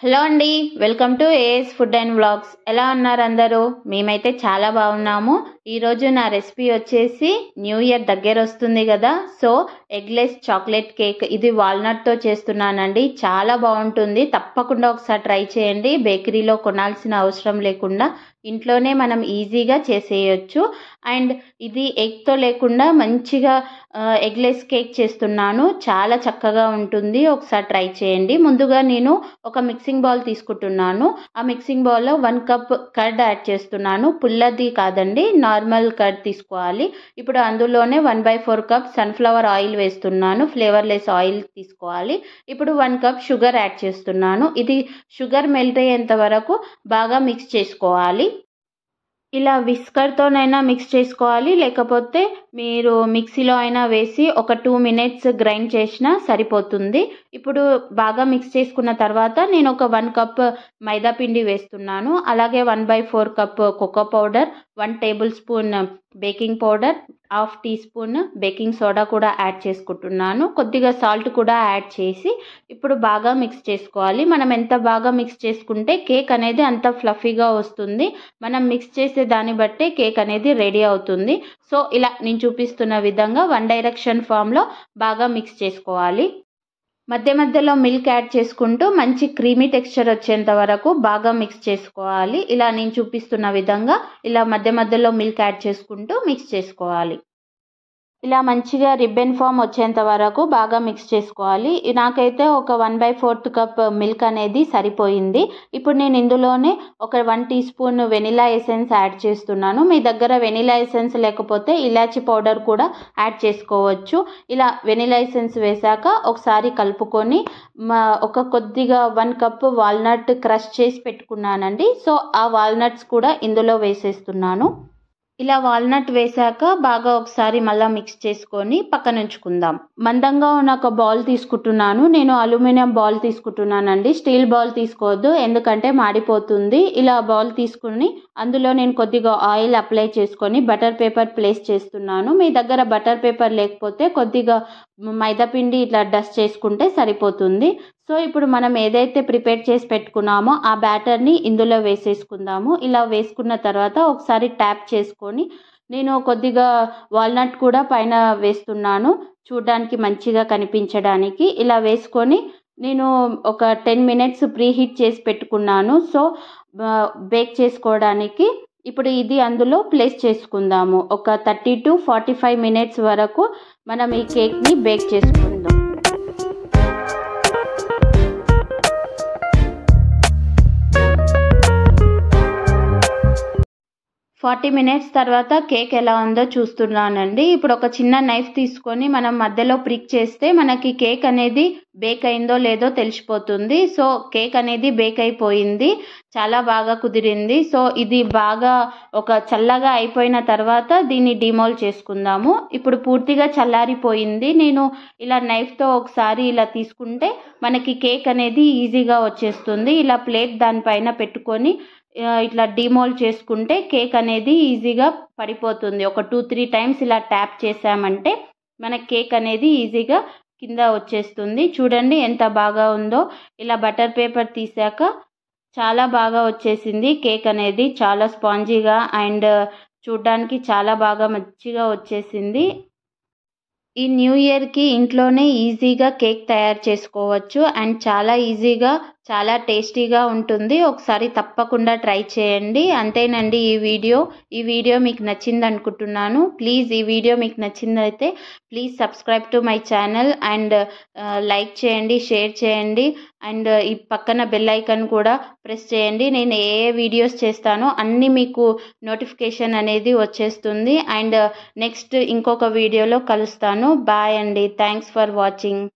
Hello అండి, welcome to AS food and vlogs. ఎలా ఉన్నారు అందరూ? మేమైతే చాలా బాగున్నాము. ఈరోజు నా రెసిపీ వచ్చేసి న్యూ ఇయర్ దగ్గర వస్తుంది కదా, సో ఎగ్లెస్ చాక్లెట్ కేక్. ఇది వాల్నట్తో చేస్తున్నానండి. చాలా బాగుంటుంది, తప్పకుండా ఒకసారి ట్రై చేయండి. బేకరీలో కొనాల్సిన అవసరం లేకుండా ఇంట్లోనే మనం ఈజీగా చేసేయచ్చు. అండ్ ఇది ఎగ్తో లేకుండా మంచిగా ఎగ్లెస్ కేక్ చేస్తున్నాను. చాలా చక్కగా ఉంటుంది, ఒకసారి ట్రై చేయండి. ముందుగా నేను ఒక మిక్సింగ్ బౌల్ తీసుకుంటున్నాను. ఆ మిక్సింగ్ బౌల్లో 1 కప్ కర్డ్ యాడ్ చేస్తున్నాను. పుల్లది కాదండి, నార్మల్ కర్డ్ తీసుకోవాలి. ఇప్పుడు అందులోనే 1/4 కప్ సన్ఫ్లవర్ ఆయిల్ వేస్తున్నాను. ఫ్లేవర్లెస్ ఆయిల్ తీసుకోవాలి. ఇప్పుడు 1 కప్ షుగర్ యాడ్ చేస్తున్నాను. ఇది షుగర్ మెల్ట్ అయ్యేంత వరకు బాగా మిక్స్ చేసుకోవాలి. ఇలా విస్కర్తోనైనా మిక్స్ చేసుకోవాలి, లేకపోతే మీరు మిక్సీలో అయినా వేసి ఒక 2 మినిట్స్ గ్రైండ్ చేసినా సరిపోతుంది. ఇప్పుడు బాగా మిక్స్ చేసుకున్న తర్వాత నేను ఒక 1 కప్ మైదా పిండి వేస్తున్నాను. అలాగే 1/4 cup cocoa powder, 1 tablespoon baking powder, 1/2 teaspoon baking soda కూడా యాడ్ చేసుకుంటున్నాను. కొద్దిగా సాల్ట్ కూడా యాడ్ చేసి ఇప్పుడు బాగా మిక్స్ చేసుకోవాలి. మనం ఎంత బాగా మిక్స్ చేసుకుంటే కేక్ అనేది అంత ఫ్లఫీగా వస్తుంది. మనం మిక్స్ చేసే దాన్ని బట్టే కేక్ అనేది రెడీ అవుతుంది. సో ఇలా నేను చూపిస్తున్న విధంగా 1 డైరెక్షన్ ఫామ్లో బాగా మిక్స్ చేసుకోవాలి. మధ్య మధ్యలో మిల్క్ యాడ్ చేసుకుంటూ మంచి క్రీమీ టెక్స్చర్ వచ్చేంత వరకు బాగా మిక్స్ చేసుకోవాలి. ఇలా నేను చూపిస్తున్న విధంగా ఇలా మధ్య మధ్యలో మిల్క్ యాడ్ చేసుకుంటూ మిక్స్ చేసుకోవాలి. ఇలా మంచిగా రిబ్బన్ ఫామ్ వచ్చేంత వరకు బాగా మిక్స్ చేసుకోవాలి. నాకైతే ఒక 1/4 కప్ మిల్క్ అనేది సరిపోయింది. ఇప్పుడు నేను ఇందులోనే ఒక 1 teaspoon vanilla essence add చేస్తున్నాను. మీ దగ్గర వెనిలా ఎసెన్స్ లేకపోతే ఇలాచీ పౌడర్ కూడా యాడ్ చేసుకోవచ్చు. ఇలా వెనిలా ఎసెన్స్ వేశాక ఒకసారి కలుపుకొని ఒక కొద్దిగా 1 కప్ వాల్నట్ క్రష్ చేసి పెట్టుకున్నానండి. సో ఆ వాల్నట్స్ కూడా ఇందులో వేసేస్తున్నాను. ఇలా వాల్నట్ వేశాక బాగా ఒకసారి మళ్ళీ మిక్స్ చేసుకొని పక్కన ఉంచుకుందాం. మందంగా ఉన్న ఒక బౌల్ తీసుకుంటున్నాను. నేను అల్యూమినియం బౌల్ తీసుకుంటున్నానండి. స్టీల్ బౌల్ తీసుకోవద్దు, ఎందుకంటే మాడిపోతుంది. ఇలా బౌల్ తీసుకుని అందులో నేను కొద్దిగా ఆయిల్ అప్లై చేసుకొని బటర్ పేపర్ ప్లేస్ చేస్తున్నాను. మీ దగ్గర బటర్ పేపర్ లేకపోతే కొద్దిగా మైదా పిండి ఇట్లా డస్ట్ చేసుకుంటే సరిపోతుంది. సో ఇప్పుడు మనం ఏదైతే ప్రిపేర్ చేసి పెట్టుకున్నామో ఆ బ్యాటర్ని ఇందులో వేసేసుకుందాము. ఇలా వేసుకున్న తర్వాత ఒకసారి ట్యాప్ చేసుకొని నేను కొద్దిగా వాల్నట్ కూడా పైన వేస్తున్నాను, చూడడానికి మంచిగా కనిపించడానికి. ఇలా వేసుకొని నేను ఒక 10 మినిట్స్ ప్రీ హీట్ చేసి పెట్టుకున్నాను. సో బేక్ చేసుకోవడానికి ఇప్పుడు ఇది అందులో ప్లేస్ చేసుకుందాము. ఒక 30 to 45 మినిట్స్ వరకు మనం ఈ కేక్ని బేక్ చేసుకుందాం. 40 మినిట్స్ తర్వాత కేక్ ఎలా ఉందో చూస్తున్నానండి. ఇప్పుడు ఒక చిన్న నైఫ్ తీసుకొని మనం మధ్యలో ప్రిక్ చేస్తే మనకి కేక్ అనేది బేక్ అయిందో లేదో తెలిసిపోతుంది. సో కేక్ అనేది బేక్ అయిపోయింది, చాలా బాగా కుదిరింది. సో ఇది బాగా ఒక చల్లగా అయిపోయిన తర్వాత దీన్ని డిమోల్డ్ చేసుకుందాము. ఇప్పుడు పూర్తిగా చల్లారిపోయింది. నేను ఇలా నైఫ్తో ఒకసారి ఇలా తీసుకుంటే మనకి కేక్ అనేది ఈజీగా వచ్చేస్తుంది. ఇలా ప్లేట్ దానిపైన పెట్టుకొని ఇట్లా డిమోల్డ్ చేసుకుంటే కేక్ అనేది ఈజీగా పడిపోతుంది. ఒక 2-3 టైమ్స్ ఇలా ట్యాప్ చేసామంటే మన కేక్ అనేది ఈజీగా కింద వచ్చేస్తుంది. చూడండి ఎంత బాగా ఉందో. ఇలా బటర్ పేపర్ తీసాక చాలా బాగా వచ్చేసింది కేక్ అనేది. చాలా స్పాంజీగా అండ్ చూడడానికి చాలా బాగా మంచిగా వచ్చేసింది. ఈ న్యూ ఇయర్కి ఇంట్లోనే ఈజీగా కేక్ తయారు చేసుకోవచ్చు అండ్ చాలా ఈజీగా చాలా టేస్టీగా ఉంటుంది. ఒకసారి తప్పకుండా ట్రై చేయండి. అంతేనండి ఈ వీడియో మీకు నచ్చింది అనుకుంటున్నాను. ప్లీజ్ ఈ వీడియో మీకు నచ్చిందైతే please subscribe to my channel and like చేయండి, షేర్ చేయండి అండ్ ఈ పక్కన బెల్ ఐకాన్ కూడా ప్రెస్ చేయండి. నేను ఏ వీడియోస్ చేస్తానో అన్నీ మీకు నోటిఫికేషన్ అనేది వచ్చేస్తుంది. అండ్ నెక్స్ట్ ఇంకొక వీడియోలో కలుస్తాను. బాయ్ అండి. Thanks for watching.